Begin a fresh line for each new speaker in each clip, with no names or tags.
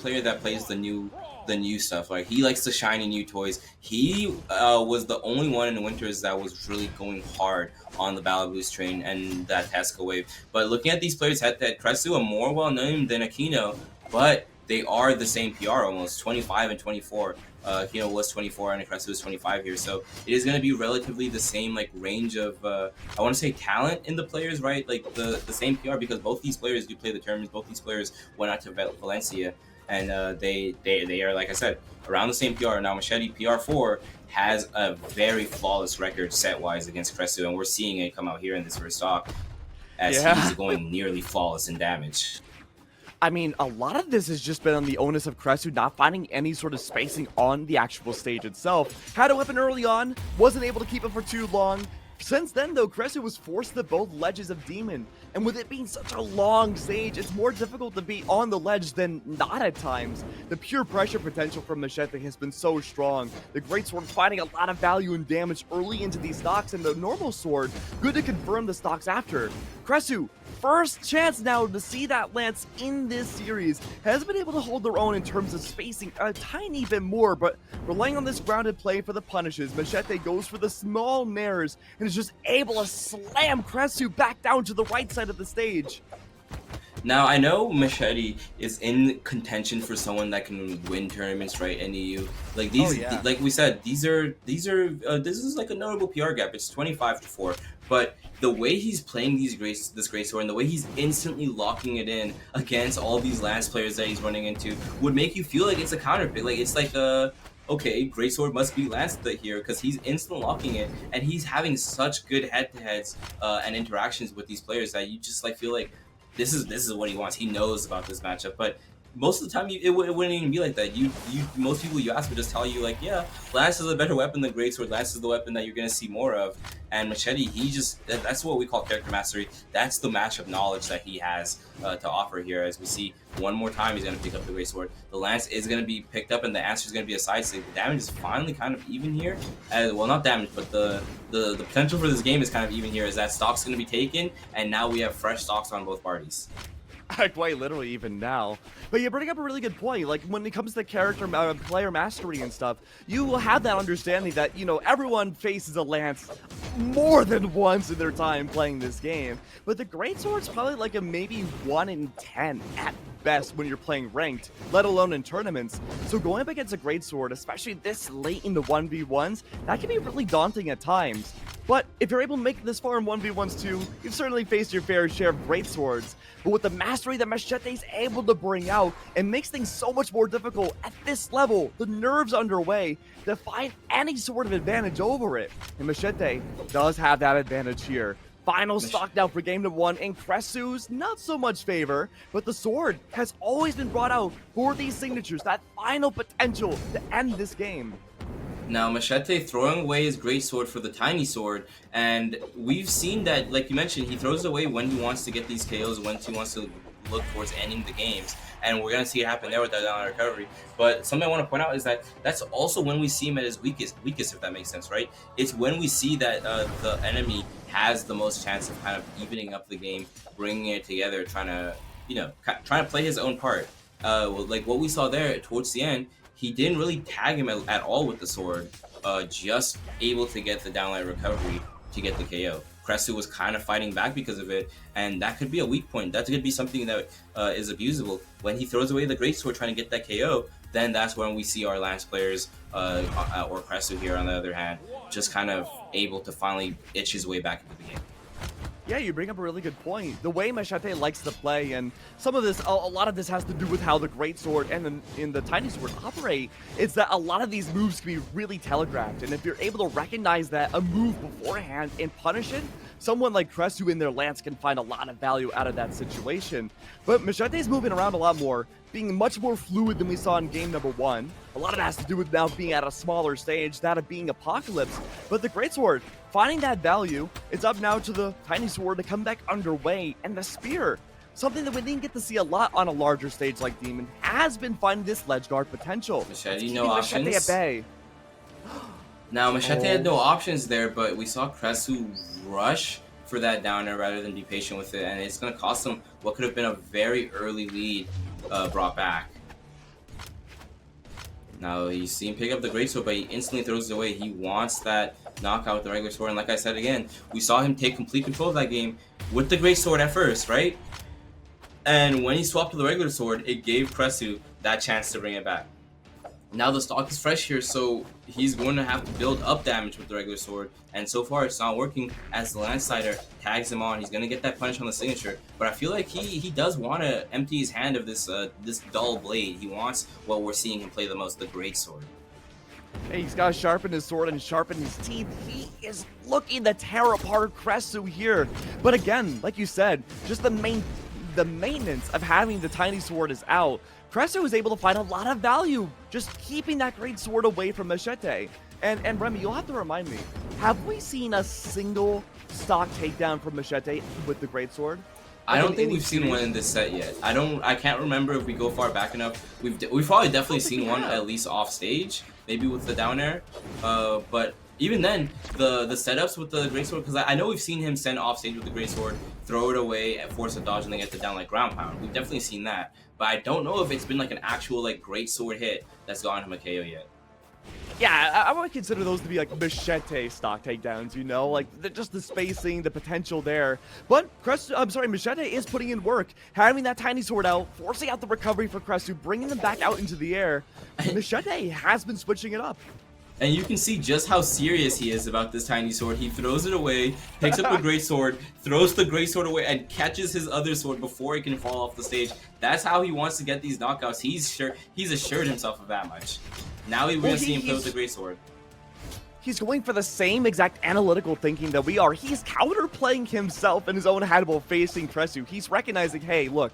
player that plays the new stuff. Like he likes the shiny new toys. He was the only one in Winters that was really going hard on the Battle Boost train and that Tesco wave. But looking at these players head to head, Kresuu are more well known than Aquino, but they are the same PR almost, 25 and 24. Aquino was 24 and Kresuu was 25 here, so it is going to be relatively the same like range of I want to say talent in the players, right? Like the same PR, because both these players do play the tournaments. Both these players went out to Valencia, and they are, like I said, around the same PR. Now Macheeeete PR4 has a very flawless record set wise against Kresuu, and we're seeing it come out here in this first stock as he's going nearly flawless in damage.
I mean, a lot of this has just been on the onus of Kresuu not finding any sort of spacing on the actual stage itself. Had a weapon early on, wasn't able to keep it for too long. Since then, though, Kresuu was forced to both ledges of Demon, and with it being such a long stage, it's more difficult to be on the ledge than not at times. The pure pressure potential from Macheeeete has been so strong. The Greatsword finding a lot of value and damage early into these stocks, and the normal sword, good to confirm the stocks after. Kresuu, first chance now to see that Lance in this series, has been able to hold their own in terms of spacing a tiny bit more, but relying on this grounded play for the punishes, Macheeeete goes for the small nairs and is just able to slam Kresuu back down to the right side of the stage.
Now, I know Macheeeete is in contention for someone that can win tournaments, right? In EU, like these, like we said, this is like a notable PR gap. It's 25-4, but the way he's playing this Greatsword and the way he's instantly locking it in against all these Lance players that he's running into would make you feel like it's a counter pick. Like it's like okay, Greatsword must be Lance here because he's instant locking it, and he's having such good head-to-heads and interactions with these players that you just like feel like this is what he wants. He knows about this matchup, but most of the time it wouldn't even be like that. Most people you ask would just tell you like, yeah, Lance is a better weapon than Greatsword. Lance is the weapon that you're gonna see more of. And Macheeeete, that's what we call character mastery. That's the matchup knowledge that he has to offer here. As we see one more time, he's gonna pick up the Greatsword. The Lance is gonna be picked up, and the answer is gonna be a side stick. The damage is finally kind of even here. Well, not damage, but the potential for this game is kind of even here. As that stock's gonna be taken, and now we have fresh stocks on both parties.
Quite literally even now. But you bring up a really good point. Like when it comes to character player mastery and stuff, you will have that understanding that, you know, everyone faces a Lance more than once in their time playing this game. But the Greatsword's probably like a maybe 1 in 10 at best when you're playing ranked, let alone in tournaments. So going up against a Greatsword, especially this late in the 1v1s, that can be really daunting at times. But if you're able to make it this far in 1v1s too, you've certainly faced your fair share of Greatswords. But with the mastery that Macheeete's able to bring out, it makes things so much more difficult at this level. The nerves underway to find any sort of advantage over it. And Macheeeete does have that advantage here. Final stock now for game number 1 in Kresuu's not so much favor, but the sword has always been brought out for these signatures, that final potential to end this game.
Now, Macheeeete throwing away his Greatsword for the Tiny Sword, and we've seen that, like you mentioned, he throws away when he wants to get these KOs, when he wants to look towards ending the games, and we're going to see it happen there with that down recovery. But something I want to point out is that that's also when we see him at his weakest, if that makes sense, right? It's when we see that the enemy has the most chance of kind of evening up the game, bringing it together, trying to play his own part. Like what we saw there towards the end, he didn't really tag him at all with the sword, just able to get the downlight recovery to get the KO. Kresuu was kind of fighting back because of it, and that could be a weak point. That could be something that is abusable. When he throws away the Greatsword trying to get that KO, then that's when we see our Lance players, or Kresuu here on the other hand, just kind of able to finally itch his way back into the game.
Yeah, you bring up a really good point. The way Macheeeete likes to play, and some of this, a lot of this has to do with how the Greatsword and the Tiny Sword operate, is that a lot of these moves can be really telegraphed, and if you're able to recognize that a move beforehand and punish it, someone like Kresuu in their Lance can find a lot of value out of that situation. But Macheeete's moving around a lot more, being much more fluid than we saw in game number 1. A lot of it has to do with now being at a smaller stage, that of being Apocalypse. But the Greatsword, finding that value, it's up now to the Tiny Sword to come back underway, and the Spear, something that we didn't get to see a lot on a larger stage like Demon, has been finding this ledge guard potential.
Macheeeete, no options.
Macheeeete at bay.
Now, Macheeeete had no options there, but we saw Kresuu rush for that downer rather than be patient with it, and it's going to cost him what could have been a very early lead brought back. Now you see him pick up the greatsword, but he instantly throws it away. He wants that knockout with the regular sword, and like I said again, we saw him take complete control of that game with the greatsword at first, right? And when he swapped to the regular sword, it gave Kresuu that chance to bring it back. Now the stock is fresh here, so he's going to have to build up damage with the regular sword, and so far it's not working as the Landsider tags him on. He's going to get that punish on the signature, but I feel like he does want to empty his hand of this this dull blade. He wants what we're seeing him play the most, the greatsword.
Hey, he's got to sharpen his sword and sharpen his teeth. He is looking to tear apart Kresuu here. But again, like you said, just the maintenance of having the tiny sword is out. Kresuu was able to find a lot of value just keeping that great sword away from Macheeete. And Remy, you'll have to remind me, have we seen a single stock takedown from Macheeete with the great sword?
I don't think we've seen one in this set yet. I can't remember if we go far back enough. We've probably definitely seen one at least off stage, maybe with the down air. But even then, the setups with the greatsword, because I know we've seen him send off stage with the greatsword, throw it away, and force a dodge, and then get the down like ground pound. We've definitely seen that, but I don't know if it's been like an actual like greatsword hit that's gotten him a KO yet.
Yeah, I would consider those to be like Macheeete stock takedowns, you know, like just the spacing, the potential there. But Macheeete is putting in work, having that tiny sword out, forcing out the recovery for Kresuu, bringing them back out into the air. Macheeete has been switching it up.
And you can see just how serious he is about this tiny sword. He throws it away, picks up the great sword, throws the great sword away, and catches his other sword before he can fall off the stage. That's how he wants to get these knockouts. He's assured himself of that much. Now we're going to see him play with the great sword.
He's going for the same exact analytical thinking that we are. He's counterplaying himself in his own head while facing Kresuu. He's recognizing, hey, look,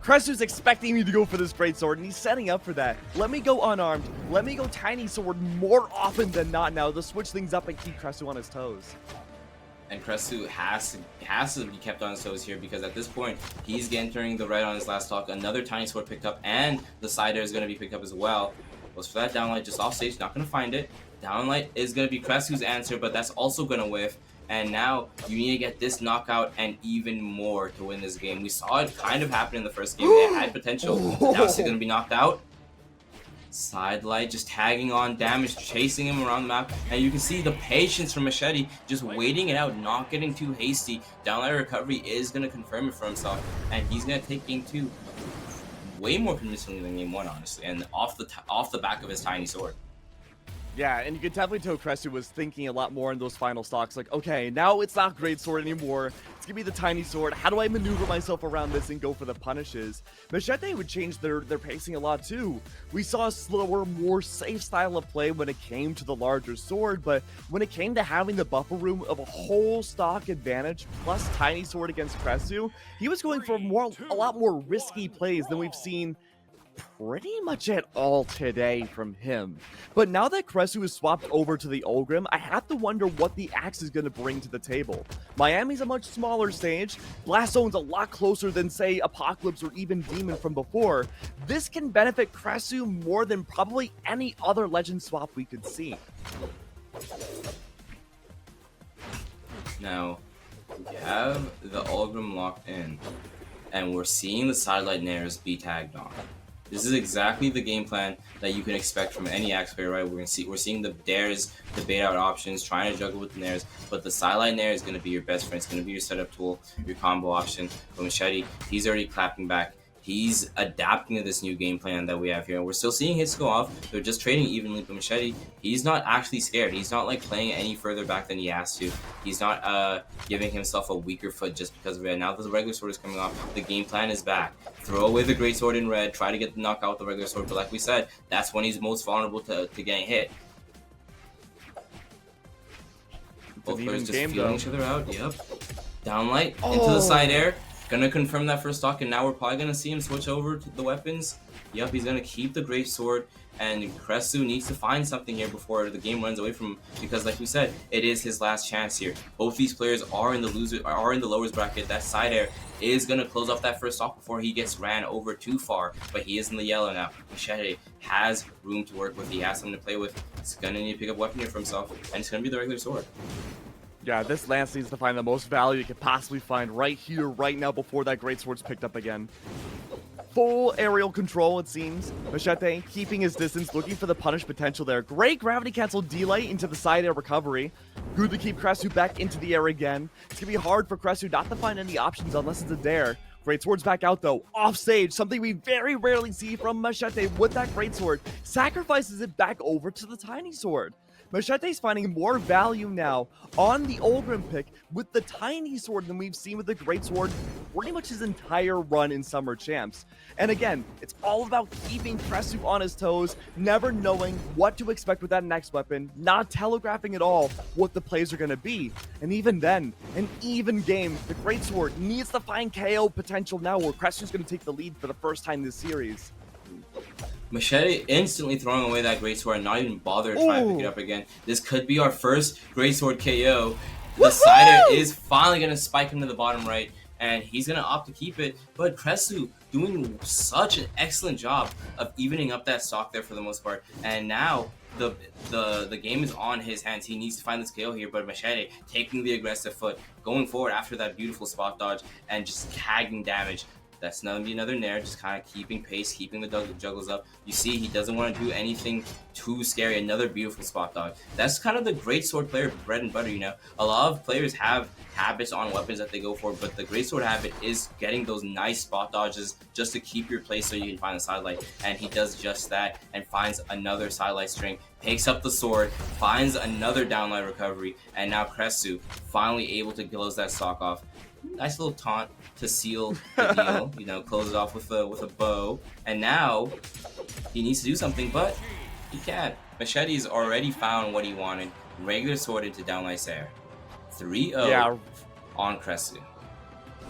Kresuu's expecting me to go for this great sword, and he's setting up for that. Let me go unarmed. Let me go tiny sword more often than not now to switch things up and keep Kresuu on his toes.
And Kresuu has to be kept on his toes here, because at this point, he's entering the red on his last stock. Another tiny sword picked up, and the side air is going to be picked up as well. Was for that downlight just off stage, not going to find it. Downlight is going to be Kresuu's answer, but that's also going to whiff. And now you need to get this knockout and even more to win this game. We saw it kind of happen in the first game. It had potential. Now it's going to be knocked out. Sidelight just tagging on damage, chasing him around the map. And you can see the patience from Macheeete, just waiting it out, not getting too hasty. Downlight recovery is going to confirm it for himself. And he's going to take game 2 way more convincingly than game 1, honestly. And off the back of his tiny sword.
Yeah, and you could definitely tell Kresuu was thinking a lot more in those final stocks. Like, okay, now it's not great sword anymore. It's gonna be the tiny sword. How do I maneuver myself around this and go for the punishes? Macheeete would change their pacing a lot too. We saw a slower, more safe style of play when it came to the larger sword, but when it came to having the buffer room of a whole stock advantage plus tiny sword against Kresuu, he was going for a lot more risky plays than we've seen pretty much at all today from him. But now that Kresuu is swapped over to the Ulgrim, I have to wonder what the Axe is going to bring to the table. Miami's a much smaller stage, Blast Zone's a lot closer than, say, Apocalypse or even Demon from before. This can benefit Kresuu more than probably any other Legend swap we could see.
Now, we have the Ulgrim locked in, and we're seeing the sidelight nairs be tagged on. This is exactly the game plan that you can expect from any Axe player, right? We're seeing the dares, the bait out options, trying to juggle with the nairs, but the sidelight nair is going to be your best friend. It's going to be your setup tool, your combo option. But Macheeete, he's already clapping back. He's adapting to this new game plan that we have here. And we're still seeing hits go off. They're just trading evenly, but Macheeete, he's not actually scared. He's not like playing any further back than he has to. He's not giving himself a weaker foot just because of it. Now that the regular sword is coming off, the game plan is back. Throw away the great sword in red, try to get the knockout with the regular sword, but like we said, that's when he's most vulnerable to getting hit. Both players just feeling each other out. Yep. Downlight into the side air. Gonna confirm that first stock, and now we're probably gonna see him switch over to the weapons. Yep, he's gonna keep the great sword, and Kresuu needs to find something here before the game runs away from him, because like we said, it is his last chance here. Both these players are in the lowers bracket. That side air is gonna close off that first stock before he gets ran over too far, but he is in the yellow now. Macheeete has room to work with. He has something to play with. He's gonna need to pick up weapon here for himself, and it's gonna be the regular sword.
Yeah, this Lance needs to find the most value he could possibly find right here, right now, before that great sword's picked up again. full aerial control, it seems. Macheeete keeping his distance, looking for the punish potential there. Great gravity cancel delay into the side air recovery. Good to keep Kresuu back into the air again. It's going to be hard for Kresuu not to find any options unless it's a dare. Great sword's back out though, off stage, something we very rarely see from Macheeete with that great sword. Sacrifices it back over to the tiny sword. Macheete's finding more value now on the Ulgrim pick with the tiny sword than we've seen with the great sword pretty much his entire run in Summer Champs. And again, it's all about keeping Kresuu on his toes, never knowing what to expect with that next weapon, not telegraphing at all what the plays are going to be. And even then, an even game, the great sword needs to find KO potential now where Kresuu's going to take the lead for the first time this series.
Macheeete instantly throwing away that greatsword and not even bother trying to pick it up again. This could be our first greatsword KO. The side air is finally going to spike into the bottom right, and he's going to opt to keep it. But Kresuu doing such an excellent job of evening up that stock there for the most part. And now the game is on his hands. He needs to find this KO here, but Macheeete taking the aggressive foot, going forward after that beautiful spot dodge, and just tagging damage. That's going to be another Nair, just kind of keeping pace, keeping the juggles up. You see, he doesn't want to do anything too scary. Another beautiful spot dodge. That's kind of the greatsword player bread and butter, you know. A lot of players have habits on weapons that they go for, but the greatsword habit is getting those nice spot dodges just to keep your place so you can find the sidelight. And he does just that and finds another sidelight string, picks up the sword, finds another downlight recovery, and now Kresuu finally able to close that stock off. Nice little taunt to seal the deal, you know, close it off with a bow. And now he needs to do something, but he can't. Macheete's already found what he wanted. Regular sword into downlight air. 3-0 on Kresuu.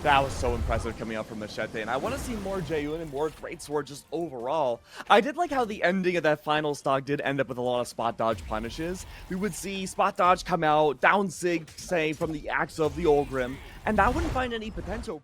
That was so impressive coming up from Macheeete, and I want to see more Jaeun and more greatsword just overall. I did like how the ending of that final stock did end up with a lot of spot dodge punishes. We would see spot dodge come out, down sig, say, from the axe of the Ulgrim, and that wouldn't find any potential.